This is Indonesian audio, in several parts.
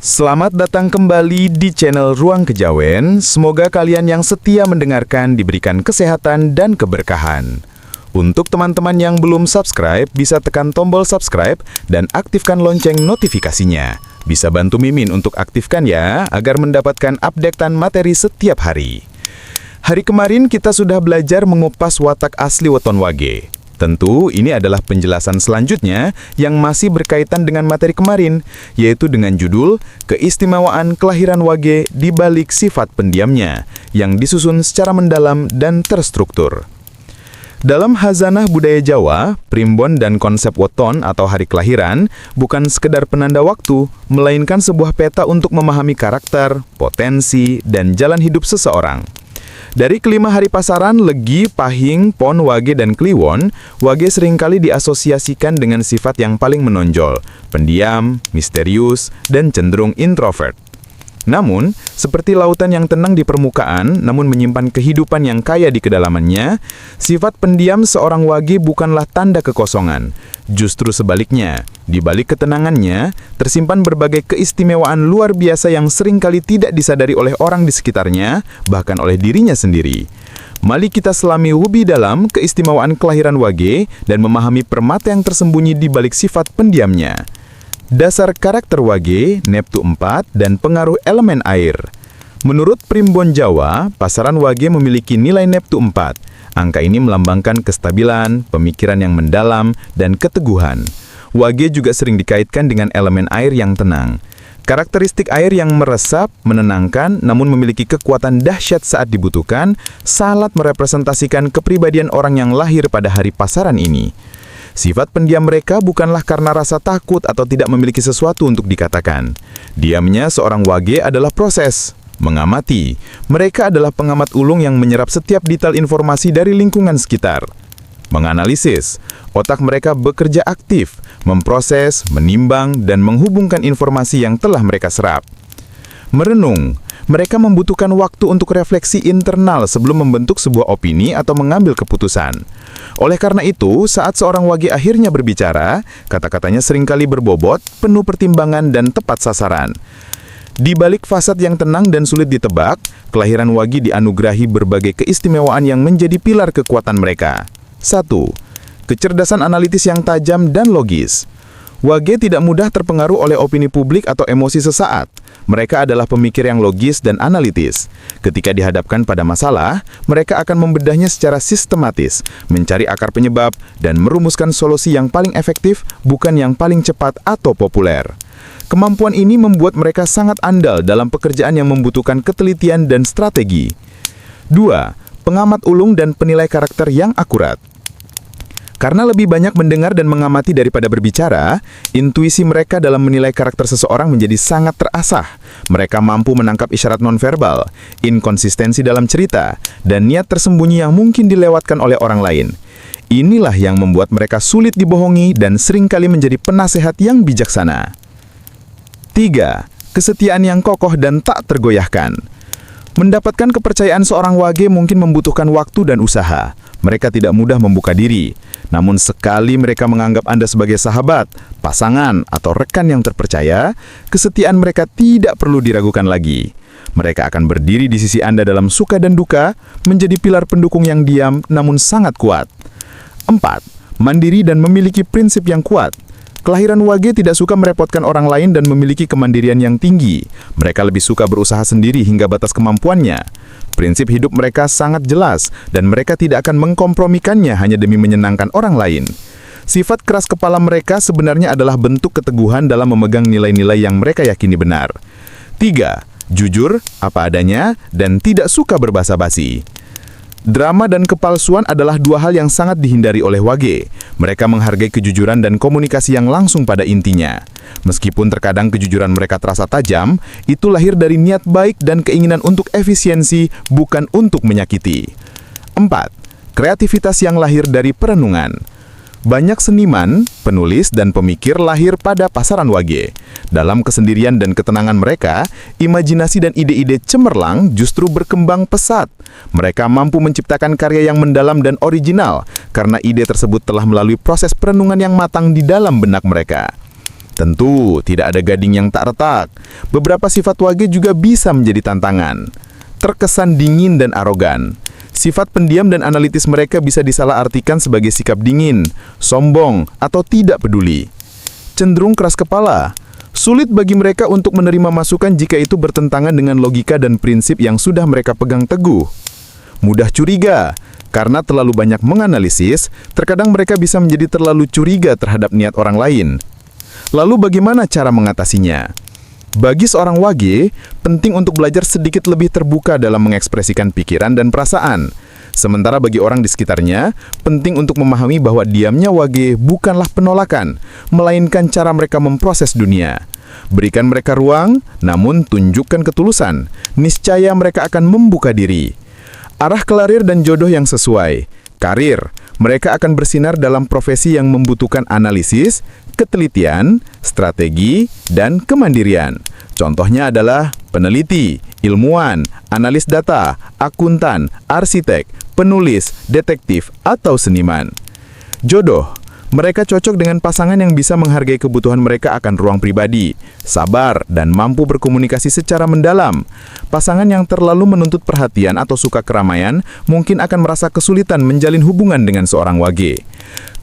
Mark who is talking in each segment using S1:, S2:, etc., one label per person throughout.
S1: Selamat datang kembali di channel Ruang Kejawen. Semoga kalian yang setia mendengarkan diberikan kesehatan dan keberkahan. Untuk teman-teman yang belum subscribe, bisa tekan tombol subscribe dan aktifkan lonceng notifikasinya. Bisa bantu Mimin untuk aktifkan ya, agar mendapatkan updatean materi setiap hari. Hari kemarin kita sudah belajar mengupas watak asli weton wage. Tentu ini adalah penjelasan selanjutnya yang masih berkaitan dengan materi kemarin, yaitu dengan judul Keistimewaan Kelahiran Wage di balik sifat pendiamnya, yang disusun secara mendalam dan terstruktur. Dalam Hazanah Budaya Jawa, primbon dan konsep weton atau hari kelahiran bukan sekedar penanda waktu, melainkan sebuah peta untuk memahami karakter, potensi, dan jalan hidup seseorang. Dari kelima hari pasaran, Legi, Pahing, Pon, Wage, dan Kliwon, Wage seringkali diasosiasikan dengan sifat yang paling menonjol, pendiam, misterius, dan cenderung introvert. Namun, seperti lautan yang tenang di permukaan, namun menyimpan kehidupan yang kaya di kedalamannya, sifat pendiam seorang Wage bukanlah tanda kekosongan. Justru sebaliknya, di balik ketenangannya, tersimpan berbagai keistimewaan luar biasa yang seringkali tidak disadari oleh orang di sekitarnya, bahkan oleh dirinya sendiri. Mari kita selami lebih dalam keistimewaan kelahiran Wage dan memahami permata yang tersembunyi di balik sifat pendiamnya. Dasar karakter Wage, Neptu 4, dan pengaruh elemen air. Menurut primbon Jawa, pasaran Wage memiliki nilai Neptu 4. Angka ini melambangkan kestabilan, pemikiran yang mendalam, dan keteguhan. Wage juga sering dikaitkan dengan elemen air yang tenang. Karakteristik air yang meresap, menenangkan, namun memiliki kekuatan dahsyat saat dibutuhkan, sangat merepresentasikan kepribadian orang yang lahir pada hari pasaran ini. Sifat pendiam mereka bukanlah karena rasa takut atau tidak memiliki sesuatu untuk dikatakan. Diamnya seorang Wage adalah proses. Mengamati. Mereka adalah pengamat ulung yang menyerap setiap detail informasi dari lingkungan sekitar. Menganalisis. Otak mereka bekerja aktif, memproses, menimbang, dan menghubungkan informasi yang telah mereka serap. Merenung. Mereka membutuhkan waktu untuk refleksi internal sebelum membentuk sebuah opini atau mengambil keputusan. Oleh karena itu, saat seorang Wage akhirnya berbicara, kata-katanya seringkali berbobot, penuh pertimbangan, dan tepat sasaran. Di balik fasad yang tenang dan sulit ditebak, kelahiran Wage dianugerahi berbagai keistimewaan yang menjadi pilar kekuatan mereka. 1. Kecerdasan analitis yang tajam dan logis. Wage tidak mudah terpengaruh oleh opini publik atau emosi sesaat. Mereka adalah pemikir yang logis dan analitis. Ketika dihadapkan pada masalah, mereka akan membedahnya secara sistematis, mencari akar penyebab, dan merumuskan solusi yang paling efektif, bukan yang paling cepat atau populer. Kemampuan ini membuat mereka sangat andal dalam pekerjaan yang membutuhkan ketelitian dan strategi. 2. Pengamat ulung dan penilai karakter yang akurat. Karena lebih banyak mendengar dan mengamati daripada berbicara, intuisi mereka dalam menilai karakter seseorang menjadi sangat terasah. Mereka mampu menangkap isyarat nonverbal, inkonsistensi dalam cerita, dan niat tersembunyi yang mungkin dilewatkan oleh orang lain. Inilah yang membuat mereka sulit dibohongi dan seringkali menjadi penasehat yang bijaksana. 3. Kesetiaan yang kokoh dan tak tergoyahkan. Mendapatkan kepercayaan seorang Wage mungkin membutuhkan waktu dan usaha. Mereka tidak mudah membuka diri. Namun sekali mereka menganggap Anda sebagai sahabat, pasangan, atau rekan yang terpercaya, kesetiaan mereka tidak perlu diragukan lagi. Mereka akan berdiri di sisi Anda dalam suka dan duka, menjadi pilar pendukung yang diam namun sangat kuat. 4. Mandiri dan memiliki prinsip yang kuat. Kelahiran Wage tidak suka merepotkan orang lain dan memiliki kemandirian yang tinggi. Mereka lebih suka berusaha sendiri hingga batas kemampuannya. Prinsip hidup mereka sangat jelas, dan mereka tidak akan mengkompromikannya hanya demi menyenangkan orang lain. Sifat keras kepala mereka sebenarnya adalah bentuk keteguhan dalam memegang nilai-nilai yang mereka yakini benar. 3. Jujur, apa adanya, dan tidak suka berbasa-basi. Drama dan kepalsuan adalah dua hal yang sangat dihindari oleh Wage. Mereka menghargai kejujuran dan komunikasi yang langsung pada intinya. Meskipun terkadang kejujuran mereka terasa tajam, itu lahir dari niat baik dan keinginan untuk efisiensi, bukan untuk menyakiti. 4. Kreativitas yang lahir dari perenungan. Banyak seniman, penulis, dan pemikir lahir pada pasaran Wage. Dalam kesendirian dan ketenangan mereka, imajinasi dan ide-ide cemerlang justru berkembang pesat. Mereka mampu menciptakan karya yang mendalam dan original, karena ide tersebut telah melalui proses perenungan yang matang di dalam benak mereka. Tentu, tidak ada gading yang tak retak. Beberapa sifat wage juga bisa menjadi tantangan. Terkesan dingin dan arogan. Sifat pendiam dan analitis mereka bisa disalahartikan sebagai sikap dingin, sombong, atau tidak peduli. Cenderung keras kepala. Sulit bagi mereka untuk menerima masukan jika itu bertentangan dengan logika dan prinsip yang sudah mereka pegang teguh. Mudah curiga. Karena terlalu banyak menganalisis, terkadang mereka bisa menjadi terlalu curiga terhadap niat orang lain. Lalu bagaimana cara mengatasinya? Bagi seorang wage, penting untuk belajar sedikit lebih terbuka dalam mengekspresikan pikiran dan perasaan. Sementara bagi orang di sekitarnya, penting untuk memahami bahwa diamnya wage bukanlah penolakan, melainkan cara mereka memproses dunia. Berikan mereka ruang, namun tunjukkan ketulusan. Niscaya mereka akan membuka diri. Arah karir dan jodoh yang sesuai. Karir, mereka akan bersinar dalam profesi yang membutuhkan analisis, ketelitian, strategi, dan kemandirian. Contohnya adalah peneliti, ilmuwan, analis data, akuntan, arsitek, penulis, detektif, atau seniman. Jodoh, mereka cocok dengan pasangan yang bisa menghargai kebutuhan mereka akan ruang pribadi, sabar, dan mampu berkomunikasi secara mendalam. Pasangan yang terlalu menuntut perhatian atau suka keramaian mungkin akan merasa kesulitan menjalin hubungan dengan seorang wage.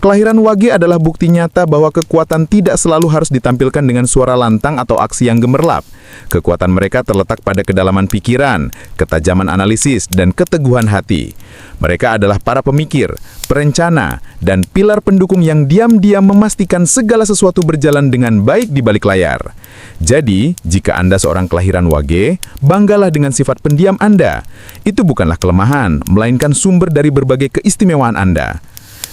S1: Kelahiran wage adalah bukti nyata bahwa kekuatan tidak selalu harus ditampilkan dengan suara lantang atau aksi yang gemerlap. Kekuatan mereka terletak pada kedalaman pikiran, ketajaman analisis, dan keteguhan hati. Mereka adalah para pemikir, perencana, dan pilar pendukung yang diam-diam memastikan segala sesuatu berjalan dengan baik di balik layar. Jadi, jika Anda seorang kelahiran wage, banggalah dengan sifat pendiam Anda. Itu bukanlah kelemahan, melainkan sumber dari berbagai keistimewaan Anda.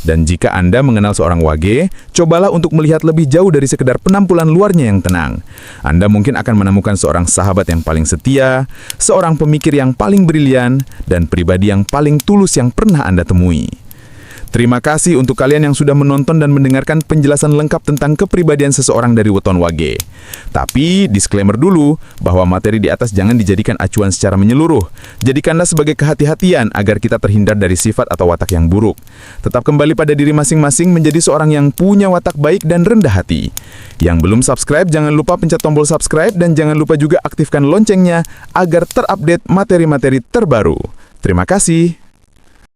S1: Dan jika Anda mengenal seorang wage, cobalah untuk melihat lebih jauh dari sekedar penampilan luarnya yang tenang. Anda mungkin akan menemukan seorang sahabat yang paling setia, seorang pemikir yang paling brilian, dan pribadi yang paling tulus yang pernah Anda temui. Terima kasih untuk kalian yang sudah menonton dan mendengarkan penjelasan lengkap tentang kepribadian seseorang dari weton wage. Tapi, disclaimer dulu, bahwa materi di atas jangan dijadikan acuan secara menyeluruh. Jadikanlah sebagai kehati-hatian agar kita terhindar dari sifat atau watak yang buruk. Tetap kembali pada diri masing-masing menjadi seorang yang punya watak baik dan rendah hati. Yang belum subscribe, jangan lupa pencet tombol subscribe dan jangan lupa juga aktifkan loncengnya agar terupdate materi-materi terbaru. Terima kasih.